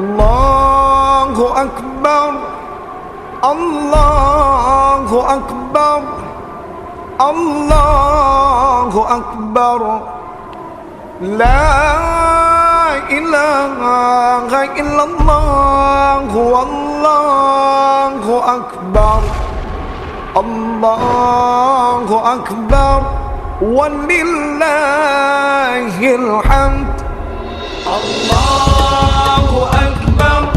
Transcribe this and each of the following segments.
Allahu Akbar, Allahu Akbar, Allahu Akbar. La ilaha illallah, Allahu Akbar, Allahu Akbar, walillahil hamd. Allahu Akbar,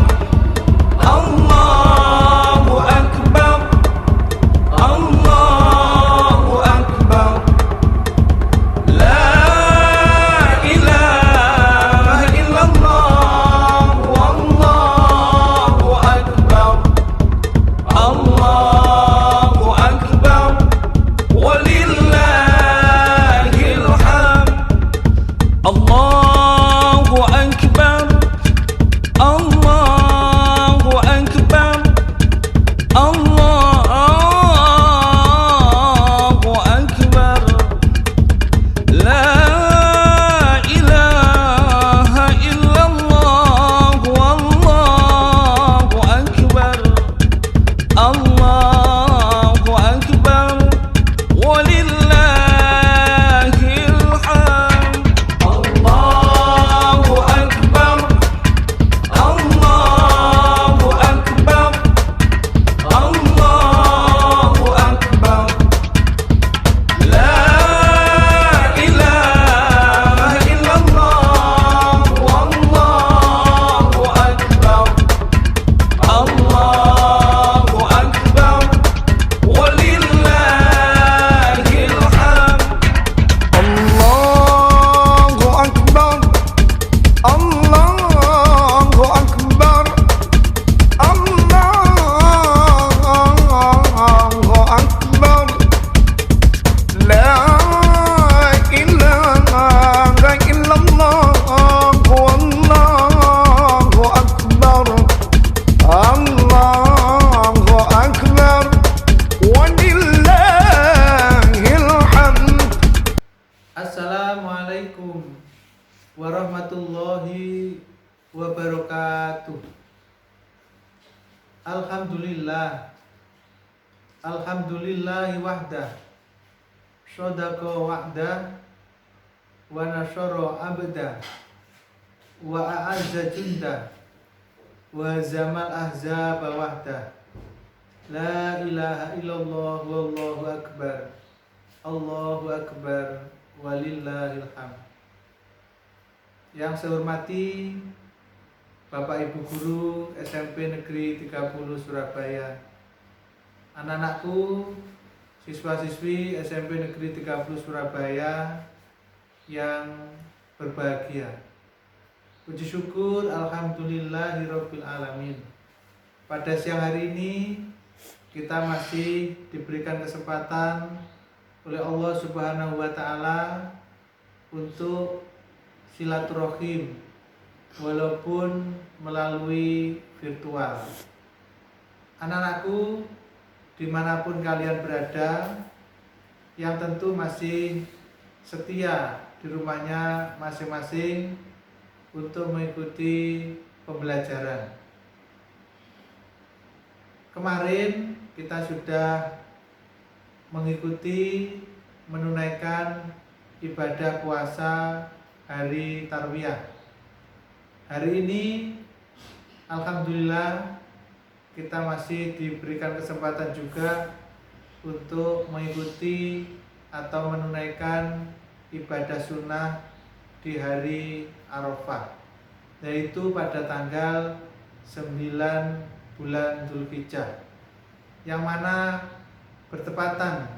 Allahu Akbar, Allahu Akbar. La ilaha illallah, Allahu Akbar, Allahu Akbar, walillahil hamd. Allahu Akbar, Allahu Akbar, Allahu Akbar. La ilaha illallah, Allahu Akbar, Allahu Akbar, walillahil hamd. Allahu Akbar, Allahu Akbar, Allahu Akbar. La ilaha illallah, Allahu Akbar, Allahu Akbar, walillahil hamd. Allahu Akbar, Allahu Akbar, Allahu Akbar. La ilaha illallah, Allahu Akbar, Allahu Akbar, walillahil hamd. Assalamualaikum warahmatullahi wabarakatuh. Alhamdulillah, alhamdulillahi wahdah, sadaqa wa'dah, wa nasyara abdah, wa a'azza jundah, wa hazamal ahzaba wahdah. La ilaha illallah, wallahu akbar, Allahu akbar, walillahil hamd. Yang saya hormati Bapak Ibu Guru SMP Negeri 30 Surabaya, anak-anakku, siswa-siswi SMP Negeri 30 Surabaya yang berbahagia. Puji syukur alhamdulillahirabbil alamin. Pada siang hari ini kita masih diberikan kesempatan oleh Allah Subhanahu wa taala untuk silaturahim walaupun melalui virtual. Anak-anakku, dimanapun kalian berada, yang tentu masih setia di rumahnya masing-masing untuk mengikuti pembelajaran. Kemarin kita sudah mengikuti menunaikan ibadah puasa hari Tarwiyah. Hari ini alhamdulillah kita masih diberikan kesempatan juga untuk mengikuti atau menunaikan ibadah sunnah di hari Arafah, yaitu pada tanggal 9 bulan Dzulhijjah, yang mana bertepatan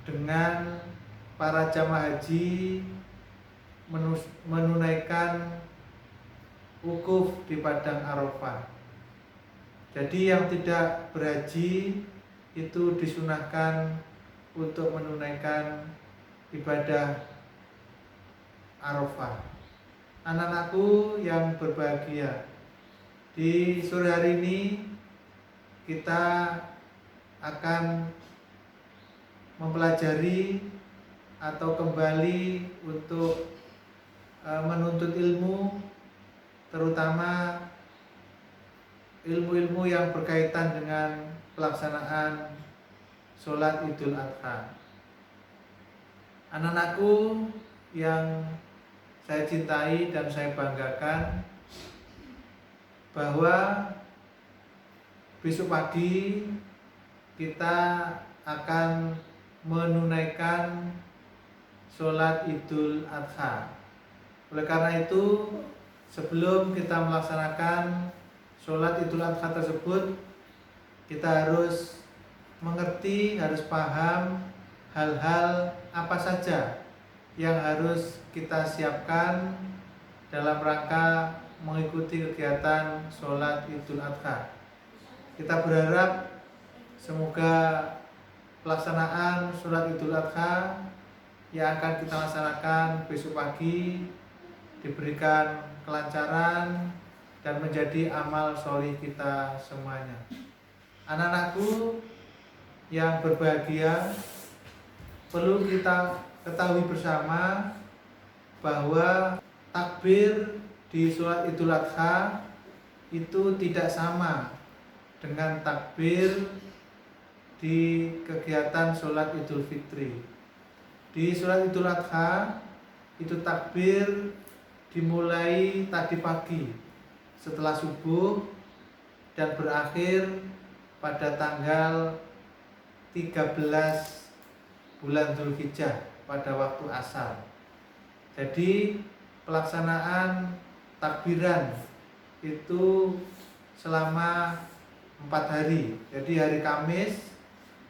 dengan para jamaah haji menunaikan wukuf di padang Arafah. Jadi yang tidak berhaji itu disunahkan untuk menunaikan ibadah Arafah. Anak-anakku yang berbahagia, di sore hari ini kita akan mempelajari atau kembali untuk menuntut ilmu, terutama ilmu-ilmu yang berkaitan dengan pelaksanaan sholat Idul Adha. Anak-anakku yang saya cintai dan saya banggakan, bahwa besok pagi kita akan menunaikan sholat Idul Adha. Oleh karena itu, sebelum kita melaksanakan sholat Idul Adha tersebut, kita harus mengerti, harus paham hal-hal apa saja yang harus kita siapkan dalam rangka mengikuti kegiatan sholat Idul Adha. Kita berharap semoga pelaksanaan sholat Idul Adha yang akan kita laksanakan besok pagi diberikan kelancaran dan menjadi amal sholih kita semuanya. Anak-anakku yang berbahagia, perlu kita ketahui bersama bahwa takbir di sholat Idul Adha itu tidak sama dengan takbir di kegiatan sholat Idul Fitri. Di sholat Idul Adha itu takbir dimulai tadi pagi setelah subuh dan berakhir pada tanggal 13 bulan Dzulhijjah pada waktu asar. Jadi pelaksanaan takbiran itu selama 4 hari. Jadi hari Kamis,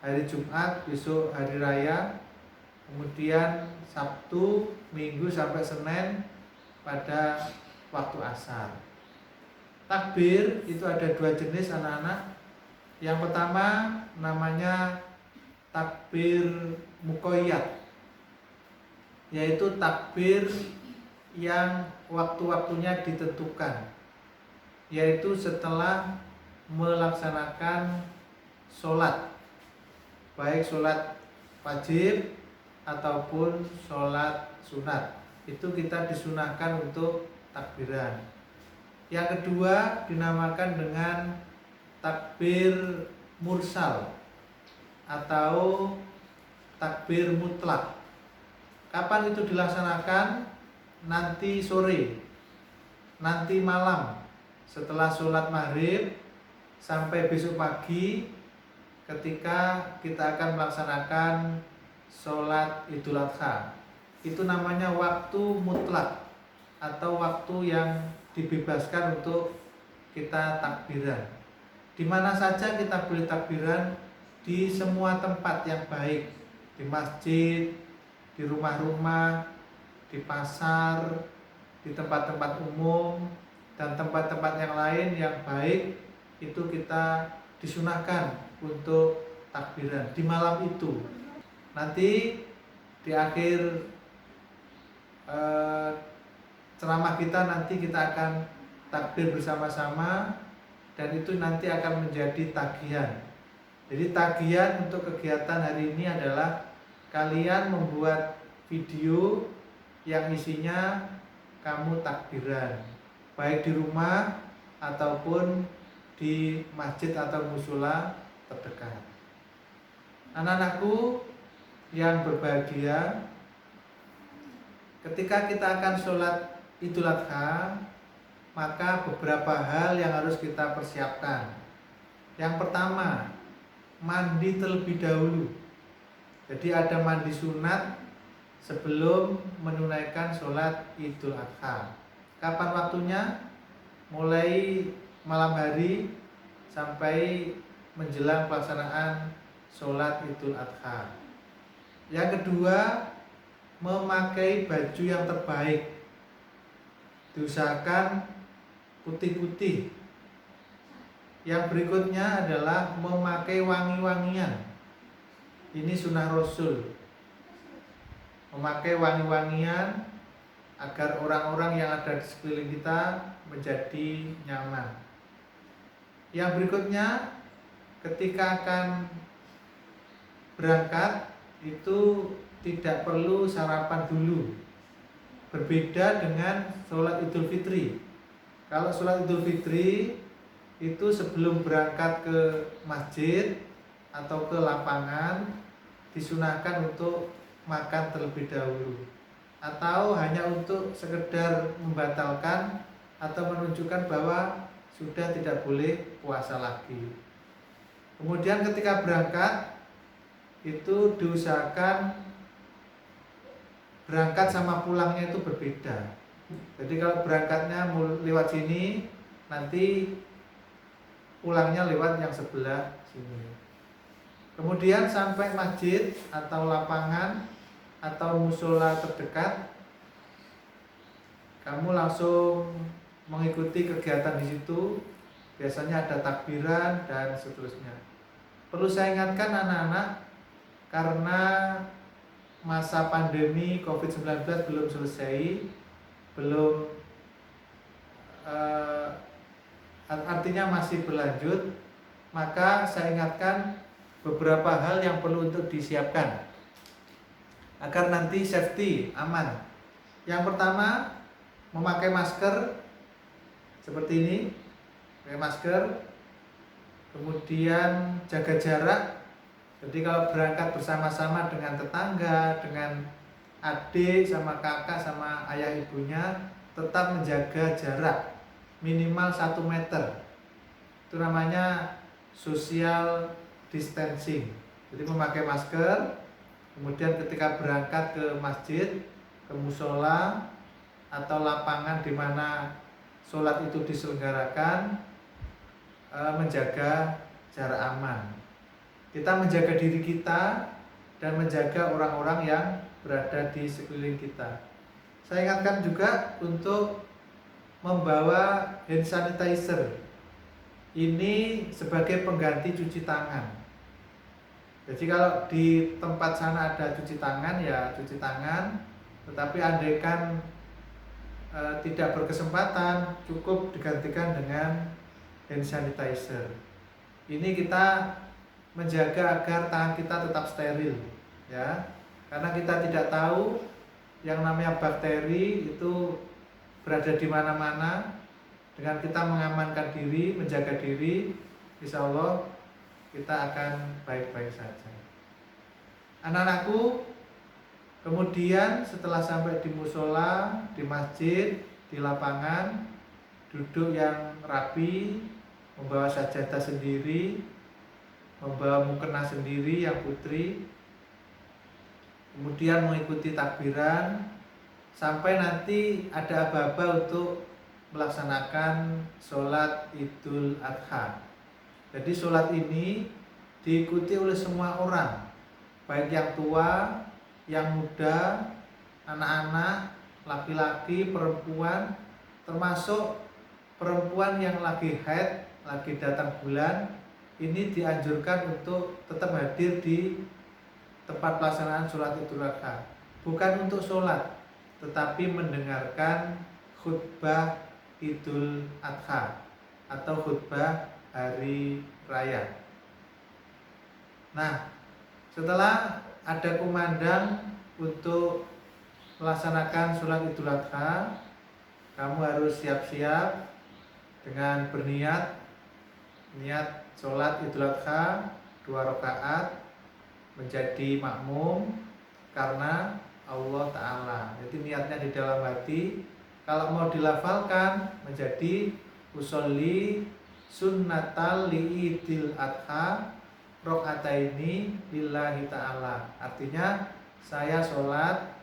hari Jumat, besok hari Raya, kemudian Sabtu, Minggu sampai Senin pada waktu asar. Takbir itu ada 2 jenis anak-anak. Yang pertama namanya takbir muqayyad, yaitu takbir yang waktu-waktunya ditentukan, yaitu setelah melaksanakan sholat, baik sholat wajib ataupun sholat sunat. Itu kita disunahkan untuk takbiran. Yang kedua dinamakan dengan takbir mursal atau takbir mutlak. Kapan itu dilaksanakan? Nanti sore, nanti malam setelah sholat maghrib sampai besok pagi ketika kita akan melaksanakan sholat Idul Adha. Itu namanya waktu mutlak atau waktu yang dibebaskan untuk kita takbiran. Di mana saja kita boleh takbiran, di semua tempat yang baik, di masjid, di rumah-rumah, di pasar, di tempat-tempat umum, dan tempat-tempat yang lain yang baik, itu kita disunahkan untuk takbiran di malam itu. Nanti di akhir ceramah kita nanti kita akan takbir bersama-sama, dan itu nanti akan menjadi tagihan. Jadi tagihan untuk kegiatan hari ini adalah kalian membuat video yang isinya kamu takbiran, baik di rumah ataupun di masjid atau mushola terdekat. Anak-anakku yang berbahagia, ketika kita akan sholat Idul Adha, maka beberapa hal yang harus kita persiapkan. Yang pertama, mandi terlebih dahulu. Jadi ada mandi sunat sebelum menunaikan sholat Idul Adha. Kapan waktunya? Mulai malam hari sampai menjelang pelaksanaan sholat Idul Adha. Yang kedua, memakai baju yang terbaik. Diusahakan putih-putih. Yang berikutnya adalah memakai wangi-wangian. Ini sunnah Rasul. Memakai wangi-wangian agar orang-orang yang ada di sekeliling kita menjadi nyaman. Yang berikutnya, ketika akan berangkat itu tidak perlu sarapan dulu. Berbeda dengan sholat Idul Fitri. Kalau sholat Idul Fitri itu sebelum berangkat ke masjid atau ke lapangan disunahkan untuk makan terlebih dahulu, atau hanya untuk sekedar membatalkan atau menunjukkan bahwa sudah tidak boleh puasa lagi. Kemudian ketika berangkat itu diusahakan berangkat sama pulangnya itu berbeda. Jadi kalau berangkatnya lewat sini, nanti pulangnya lewat yang sebelah sini. Kemudian sampai masjid atau lapangan atau musola terdekat, kamu langsung mengikuti kegiatan di situ. Biasanya ada takbiran dan seterusnya. Perlu saya ingatkan anak-anak, karena masa pandemi COVID-19 belum selesai, belum artinya masih berlanjut, maka saya ingatkan beberapa hal yang perlu untuk disiapkan agar nanti safety, aman. Yang pertama, memakai masker seperti ini, pakai masker. Kemudian jaga jarak. Jadi kalau berangkat bersama-sama dengan tetangga, dengan adik sama kakak sama ayah ibunya, tetap menjaga jarak minimal 1 meter. Itu namanya social distancing. Jadi memakai masker. Kemudian ketika berangkat ke masjid, ke musola atau lapangan di mana sholat itu diselenggarakan, menjaga jarak aman. Kita menjaga diri kita dan menjaga orang-orang yang berada di sekeliling kita. Saya ingatkan juga untuk membawa hand sanitizer. Ini sebagai pengganti cuci tangan. Jadi kalau di tempat sana ada cuci tangan, ya cuci tangan. Tetapi andaikan tidak berkesempatan, cukup digantikan dengan hand sanitizer. Ini kita menjaga agar tangan kita tetap steril, ya. Karena kita tidak tahu yang namanya bakteri itu berada di mana-mana. Dengan kita mengamankan diri, menjaga diri, insya Allah kita akan baik-baik saja. Anak-anakku, kemudian setelah sampai di musola, di masjid, di lapangan, duduk yang rapi, membawa sajadah sendiri, membawa mukena sendiri yang putri, kemudian mengikuti takbiran sampai nanti ada aba-aba untuk melaksanakan sholat Idul Adha. Jadi sholat ini diikuti oleh semua orang, baik yang tua, yang muda, anak-anak, laki-laki, perempuan, termasuk perempuan yang lagi haid, lagi datang bulan. Ini dianjurkan untuk tetap hadir di tempat pelaksanaan sholat Idul Adha. Bukan untuk sholat, tetapi mendengarkan khutbah Idul Adha atau khutbah hari raya. Nah, setelah ada kumandang untuk melaksanakan sholat Idul Adha, kamu harus siap-siap dengan berniat, niat sholat Idul Adha 2 rakaat menjadi makmum karena Allah Ta'ala. Jadi niatnya di dalam hati. Kalau mau dilafalkan menjadi usolli sunnatal li'idil adha rokataini lillahi ta'ala. Artinya saya sholat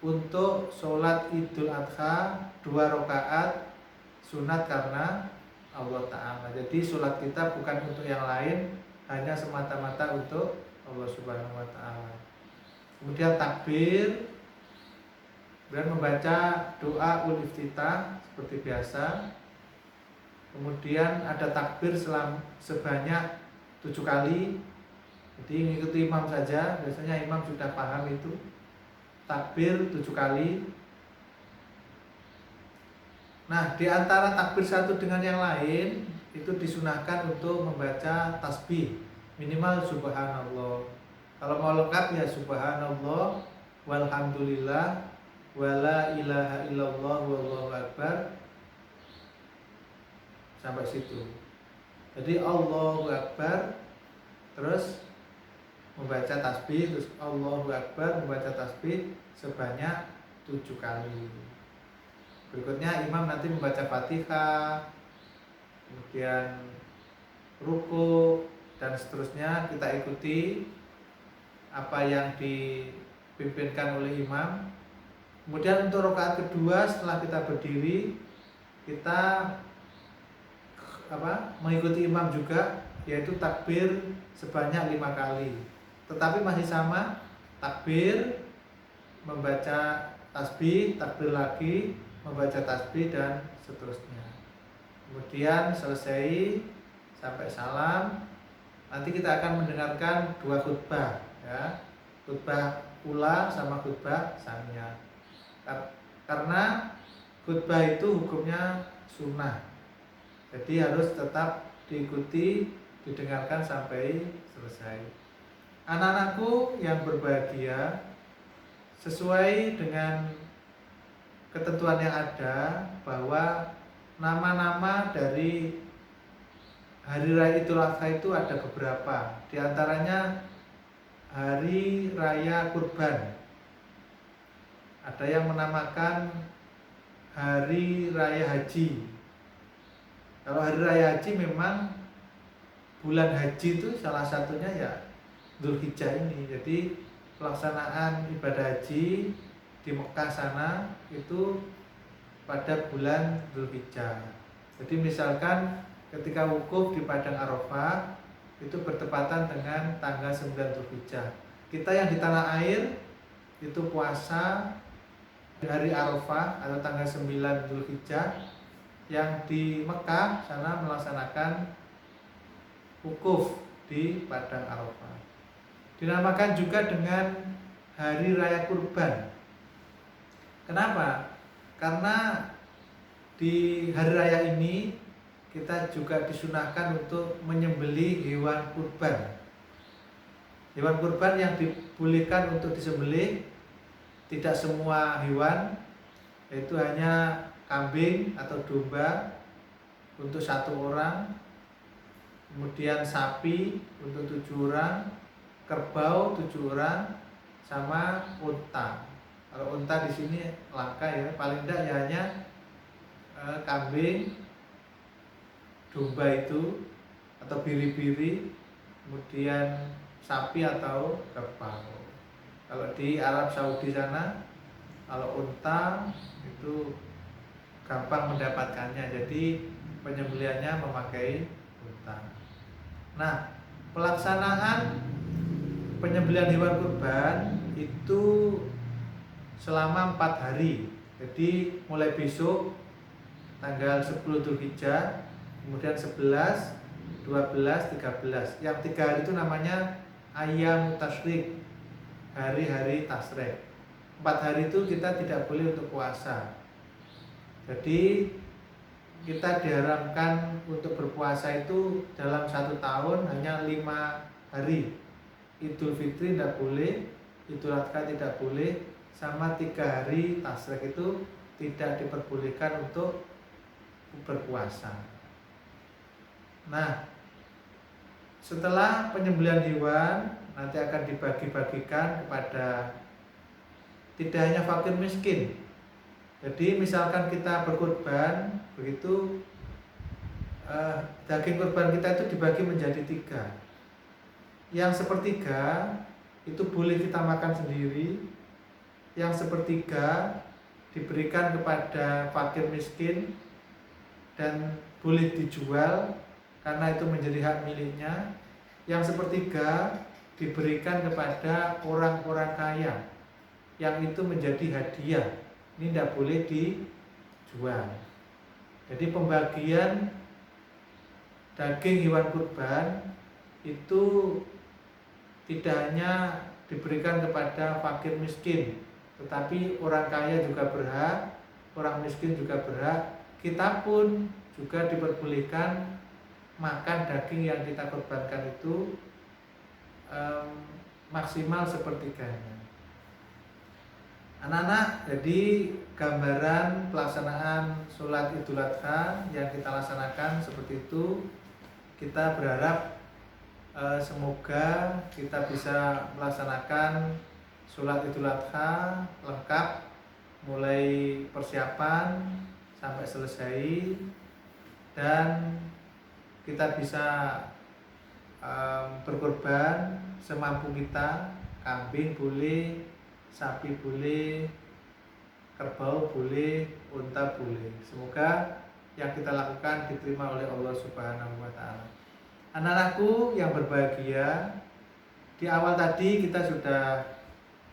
untuk sholat Idul Adha 2 rakaat sunat karena Allah Ta'ala. Jadi sholat kita bukan untuk yang lain, hanya semata-mata untuk Allah Subhanahu wa Ta'ala. Kemudian takbir, kemudian membaca doa ul iftitah seperti biasa. Kemudian ada takbir sebanyak 7 kali. Jadi mengikuti imam saja, biasanya imam sudah paham itu. Takbir 7 kali. Nah, di antara takbir satu dengan yang lain itu disunahkan untuk membaca tasbih minimal subhanallah. Kalau mau lengkap ya subhanallah walhamdulillah wala ilaha illallah wallahu akbar sampai situ. Jadi Allahu Akbar, terus membaca tasbih, terus Allahu Akbar, membaca tasbih sebanyak 7 kali. Berikutnya imam nanti membaca Fatihah, kemudian ruku dan seterusnya, kita ikuti apa yang dipimpinkan oleh imam. Kemudian untuk rakaat kedua setelah kita berdiri, kita mengikuti imam juga, yaitu takbir sebanyak 5 kali. Tetapi masih sama, takbir, membaca tasbih, takbir lagi, membaca tasbih dan seterusnya. Kemudian selesai sampai salam, nanti kita akan mendengarkan 2 khutbah, ya. Khutbah ula sama khutbah saniyah. Karena khutbah itu hukumnya sunnah, jadi harus tetap diikuti, didengarkan sampai selesai. Anak-anakku yang berbahagia, sesuai dengan ketentuan yang ada bahwa nama-nama dari Hari Raya Idul Adha itu ada beberapa. Di antaranya Hari Raya Kurban. Ada yang menamakan Hari Raya Haji. Kalau Hari Raya Haji memang bulan haji itu salah satunya ya Dzulhijjah ini. Jadi pelaksanaan ibadah haji di Mekah sana itu pada bulan Dzulhijjah. Jadi misalkan ketika wukuf di Padang Arafah itu bertepatan dengan tanggal 9 Dzulhijjah. Kita yang di tanah air itu puasa hari Arafah atau tanggal 9 Dzulhijjah, yang di Mekah sana melaksanakan wukuf di Padang Arafah. Dinamakan juga dengan Hari Raya Kurban. Kenapa? Karena di hari raya ini kita juga disunahkan untuk menyembelih hewan kurban. Hewan kurban yang dibolehkan untuk disembelih tidak semua hewan, yaitu hanya kambing atau domba untuk 1 orang, kemudian sapi untuk 7 orang, kerbau 7 orang, sama unta. Kalau unta di sini langka ya, paling tidak ya hanya kambing, domba itu atau biri-biri, kemudian sapi atau kerbau. Kalau di Arab Saudi sana, kalau unta itu gampang mendapatkannya, jadi penyembelihannya memakai unta. Nah, pelaksanaan penyembelihan hewan kurban itu selama 4 hari. Jadi mulai besok tanggal 10 Dzulhijjah, kemudian 11, 12, 13. Yang 3 hari itu namanya Ayyam Tasyrik, hari-hari tasrek. 4 hari itu kita tidak boleh untuk puasa. Jadi kita diharamkan untuk berpuasa itu dalam 1 tahun hanya 5 hari. Idul Fitri tidak boleh, Idul Adha tidak boleh, sama 3 hari tasrek itu tidak diperbolehkan untuk berpuasa. Nah, setelah penyembelihan hewan nanti akan dibagi-bagikan kepada tidak hanya fakir miskin. Jadi misalkan kita berkurban, begitu daging kurban kita itu dibagi menjadi 3. Yang sepertiga itu boleh kita makan sendiri, yang sepertiga diberikan kepada fakir miskin dan boleh dijual karena itu menjadi hak miliknya. Yang sepertiga diberikan kepada orang-orang kaya, yang itu menjadi hadiah, ini tidak boleh dijual. Jadi pembagian daging hewan kurban itu tidak hanya diberikan kepada fakir miskin, tetapi orang kaya juga berhak, orang miskin juga berhak. Kita pun juga diperbolehkan makan daging yang kita korbankan itu maksimal sepertiganya. Anak-anak, jadi gambaran pelaksanaan sholat Idul Adha yang kita laksanakan seperti itu. Kita berharap semoga kita bisa melaksanakan sholat Idul Adha lengkap, mulai persiapan sampai selesai, dan kita bisa berkorban semampu kita. Kambing boleh, sapi boleh, kerbau boleh, unta boleh. Semoga yang kita lakukan diterima oleh Allah Subhanahu wa Ta'ala. Anak-anakku yang berbahagia, di awal tadi kita sudah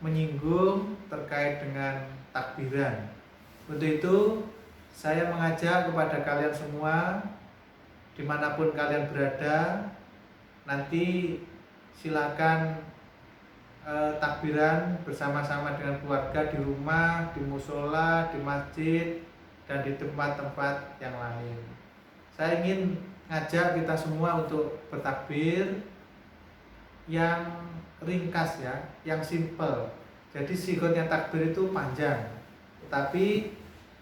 menyinggung terkait dengan takbiran. Untuk itu saya mengajak kepada kalian semua, dimanapun kalian berada, nanti silakan takbiran bersama-sama dengan keluarga di rumah, di musola, di masjid, dan di tempat-tempat yang lain. Saya ingin ngajak kita semua untuk bertakbir yang ringkas ya, yang simple. Jadi sigotnya takbir itu panjang, tetapi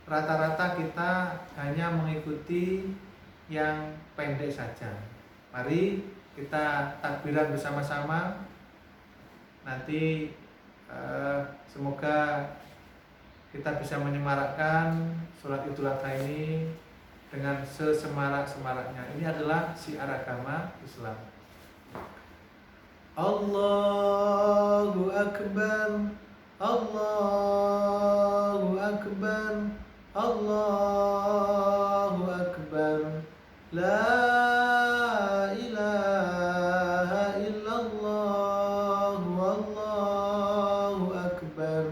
rata-rata kita hanya mengikuti yang pendek saja. Mari kita takbiran bersama-sama. Nanti semoga kita bisa menyemarakkan sholat Idul Adha ini dengan sesemarak-semaraknya. Ini adalah syiar agama Islam. Allahu Akbar, Allahu Akbar, Allahu Akbar, la ilaha illallah, Allahu Akbar,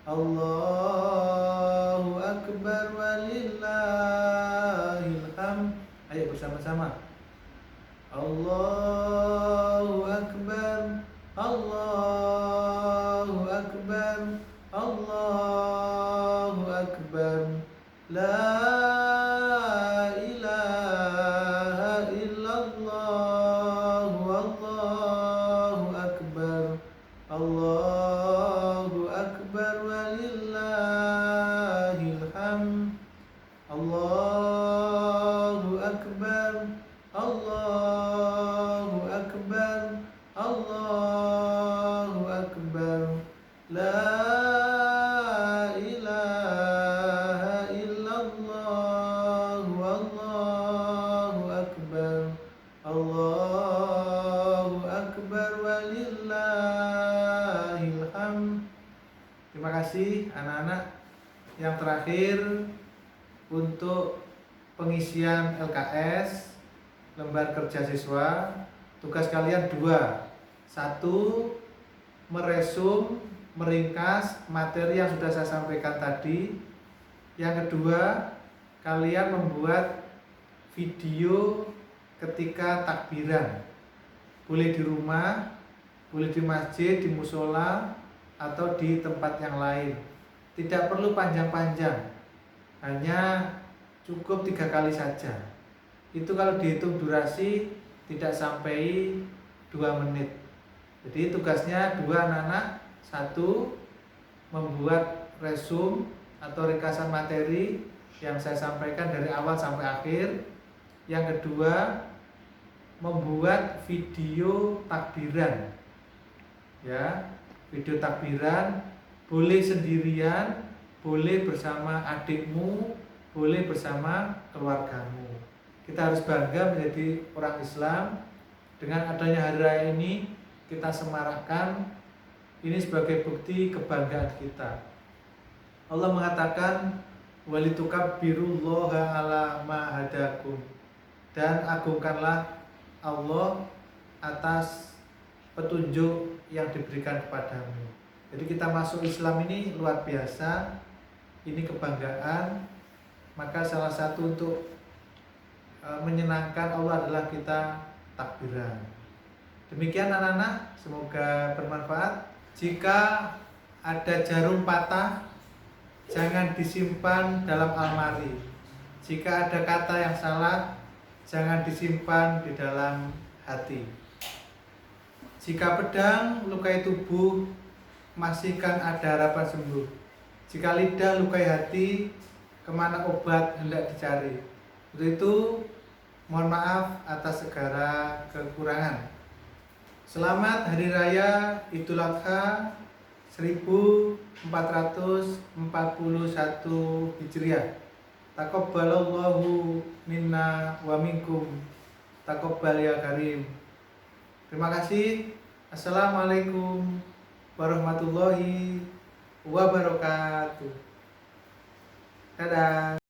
Allahu Akbar, walillahil hamd. Ayo bersama-sama. Allahu Akbar, Allahu Akbar, Allahu Akbar, la ilaha illallah, Allahu Akbar, Allahu Akbar, walillahil hamd. Allahu Akbar, Allahu Akbar, Allahu Akbar, la ilaha illallah, Allahu Akbar, Allahu Akbar, walillahil hamd. Terima kasih anak-anak. Yang terakhir, untuk pengisian LKS, lembar kerja siswa, tugas kalian 2. 1, meresum, meringkas materi yang sudah saya sampaikan tadi. Yang kedua, kalian membuat video ketika takbiran. Boleh di rumah, boleh di masjid, di musola, atau di tempat yang lain. Tidak perlu panjang-panjang, hanya cukup 3 kali saja. Itu kalau dihitung durasi tidak sampai 2 menit. Jadi tugasnya 2 anak-anak. 1, membuat resume atau ringkasan materi yang saya sampaikan dari awal sampai akhir. Yang kedua, membuat video takbiran. Ya, video takbiran boleh sendirian, boleh bersama adikmu, boleh bersama keluargamu. Kita harus bangga menjadi orang Islam. Dengan adanya hari raya ini, kita semarakkan ini sebagai bukti kebanggaan kita. Allah mengatakan, walitukabbirullaha ala ma hadakum, dan agungkanlah Allah atas petunjuk yang diberikan kepadamu. Jadi kita masuk Islam ini luar biasa, ini kebanggaan. Maka salah satu untuk menyenangkan Allah adalah kita takbiran. Demikian anak-anak, semoga bermanfaat. Jika ada jarum patah, jangan disimpan dalam almari. Jika ada kata yang salah, jangan disimpan di dalam hati. Jika pedang lukai tubuh, masihkan ada harapan sembuh. Jika lidah lukai hati, kemana obat hendak dicari. Untuk itu, mohon maaf atas segala kekurangan. Selamat Hari Raya Idul Adha 1441 Hijriah. Taqabbalallahu minna wa minkum. Taqabbal ya karim. Terima kasih. Assalamualaikum warahmatullahi wabarakatuh. Dadah.